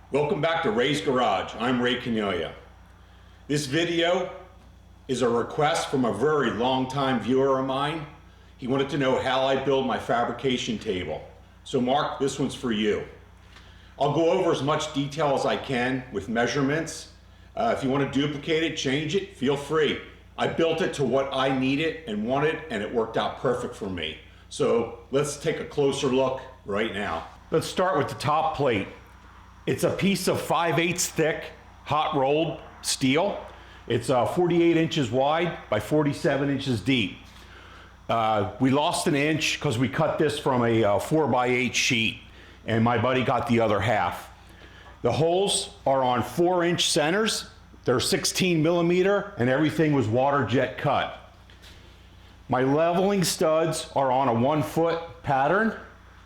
Welcome back to Ray's Garage. I'm Ray Cornelia. This video is a request from a very long-time viewer of mine. He wanted to know how I build my fabrication table. So Mark, this one's for you. I'll go over as much detail as I can with measurements. If you want to duplicate it, change it, feel free. I built it to what I needed and wanted, and it worked out perfect for me. So let's take a closer look right now. Let's start with the top plate. It's a piece of 5/8 thick, hot rolled steel. It's 48 inches wide by 47 inches deep. We lost an inch because we cut this from a 4x8 sheet, and my buddy got the other half. The holes are on 4-inch centers. They're 16 millimeter, and everything was water jet cut. My leveling studs are on a 1-foot pattern,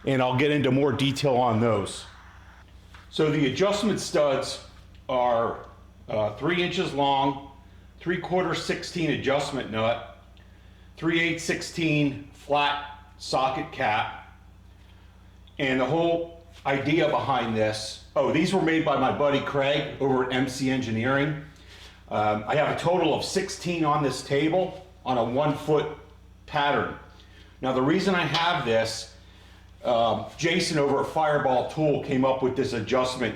and I'll get into more detail on those. So the adjustment studs are 3 inches long, 3/4 16 adjustment nut, 3/8 16 flat socket cap, and the whole idea behind this, these were made by my buddy Craig over at MC Engineering. I have a total of 16 on this table on a 1-foot pattern. Now the reason I have this, Jason over at Fireball Tool came up with this adjustment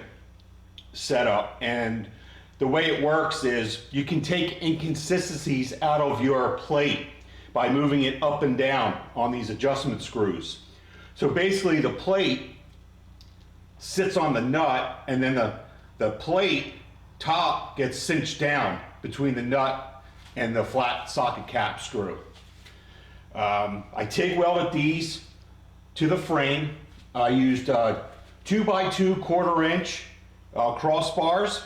setup, and the way it works is you can take inconsistencies out of your plate by moving it up and down on these adjustment screws. So basically the plate sits on the nut, and then the plate top gets cinched down between the nut and the flat socket cap screw. I TIG welded these to the frame. I used 2x2 1/4-inch crossbars.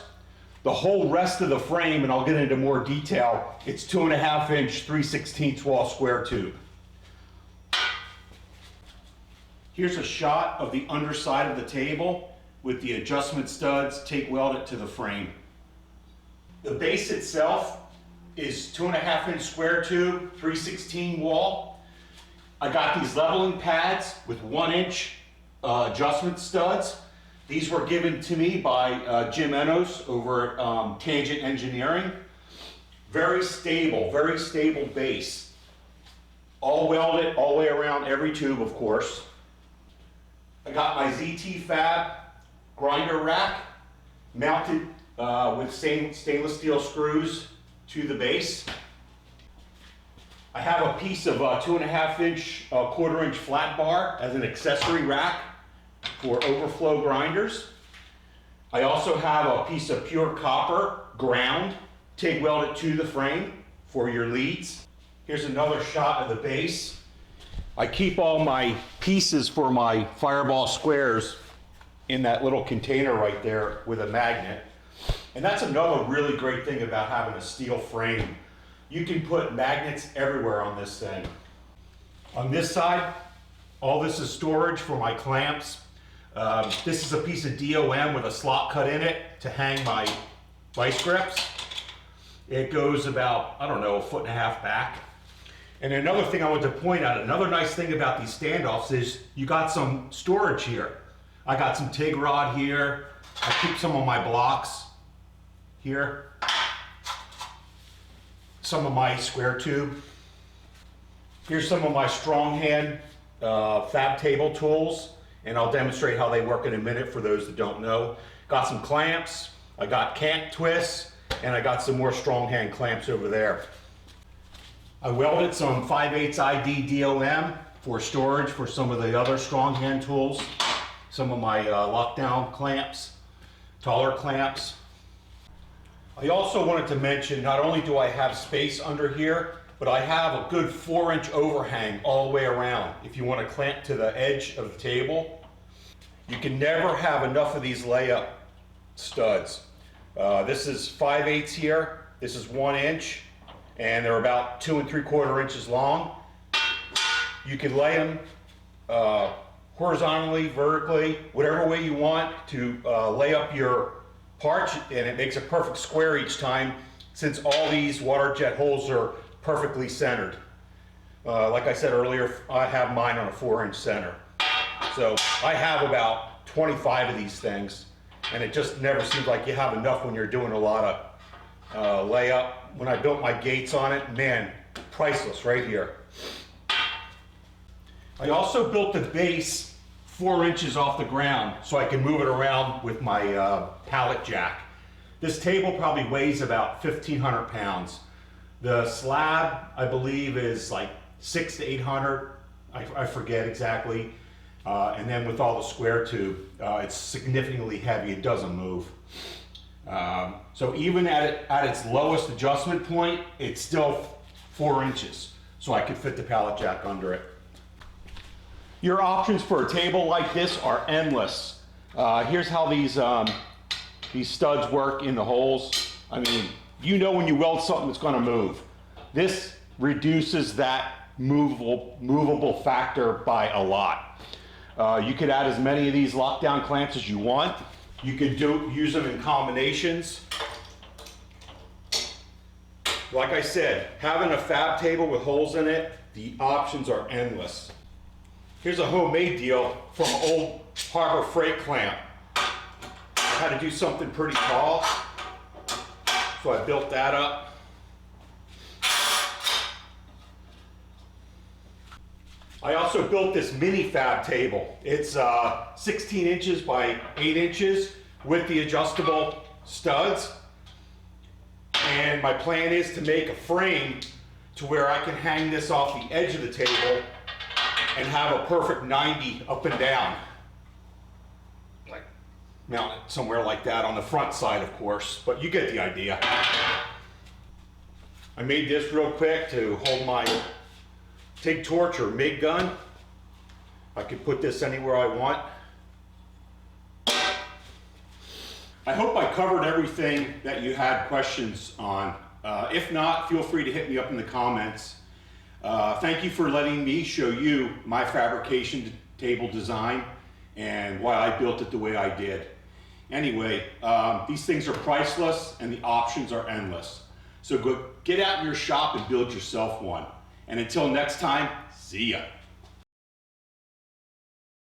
The whole rest of the frame, and I'll get into more detail, it's 2.5-inch 3/16 wall square tube. Here's a shot of the underside of the table with the adjustment studs TIG welded to the frame. The base itself is 2.5-inch square tube, 3/16 wall. I got these leveling pads with 1-inch adjustment studs. These were given to me by Jim Enos over at Tangent Engineering. Very stable base. All welded all the way around every tube, of course. I got my ZTFab grinder rack mounted with stainless steel screws to the base. I have a piece of 2.5-inch 1/4-inch flat bar as an accessory rack for overflow grinders. I also have a piece of pure copper ground TIG welded to the frame for your leads. Here's another shot of the base. I keep all my pieces for my Fireball squares in that little container right there with a magnet. And that's another really great thing about having a steel frame. You can put magnets everywhere on this thing. On this side, all this is storage for my clamps. This is a piece of DOM with a slot cut in it to hang my vice grips. It goes about, I don't know, 1.5 feet back. And another thing I want to point out, another nice thing about these standoffs is you got some storage here. I got some TIG rod here. I keep some of my blocks here. Some of my square tube. Here's some of my strong hand Fab Table tools, and I'll demonstrate how they work in a minute for those that don't know. Got some clamps, I got cant twists, and I got some more strong hand clamps over there. I welded some 5/8 ID DOM for storage for some of the other strong hand tools, some of my lockdown clamps, taller clamps. I also wanted to mention, not only do I have space under here, but I have a good 4-inch overhang all the way around. If you want to clamp to the edge of the table, you can never have enough of these layup studs. This is 5/8 here, this is 1 inch, and they're about 2 3/4 inches long. You can lay them horizontally, vertically, whatever way you want to lay up your parts, and it makes a perfect square each time, since all these water jet holes are perfectly centered. Like I said earlier, I have mine on a 4-inch center. So I have about 25 of these things, and it just never seems like you have enough when you're doing a lot of layup. When I built my gates on it, man, priceless right here. I also built the base 4 inches off the ground so I can move it around with my pallet jack. This table probably weighs about 1,500 pounds. The slab, I believe, is like 600 to 800. I forget exactly. And then with all the square tube, it's significantly heavy. It doesn't move. So even at its lowest adjustment point, it's still 4 inches. So I could fit the pallet jack under it. Your options for a table like this are endless. Here's how these studs work in the holes. I mean, you know when you weld something that's going to move. This reduces that movable factor by a lot. You could add as many of these lockdown clamps as you want. You could use them in combinations. Like I said, having a fab table with holes in it, the options are endless. Here's a homemade deal from an old Harbor Freight clamp. I had to do something pretty tall, so I built that up. I also built this mini fab table. It's 16 inches by 8 inches with the adjustable studs. And my plan is to make a frame to where I can hang this off the edge of the table and have a perfect 90 up and down. Like mount it somewhere like that on the front side, of course, but you get the idea. I made this real quick to hold my TIG torch or MIG gun. I can put this anywhere I want. I hope I covered everything that you had questions on. If not, feel free to hit me up in the comments. Thank you for letting me show you my fabrication table design and why I built it the way I did. Anyway, these things are priceless and the options are endless. So go get out in your shop and build yourself one. And until next time, see ya.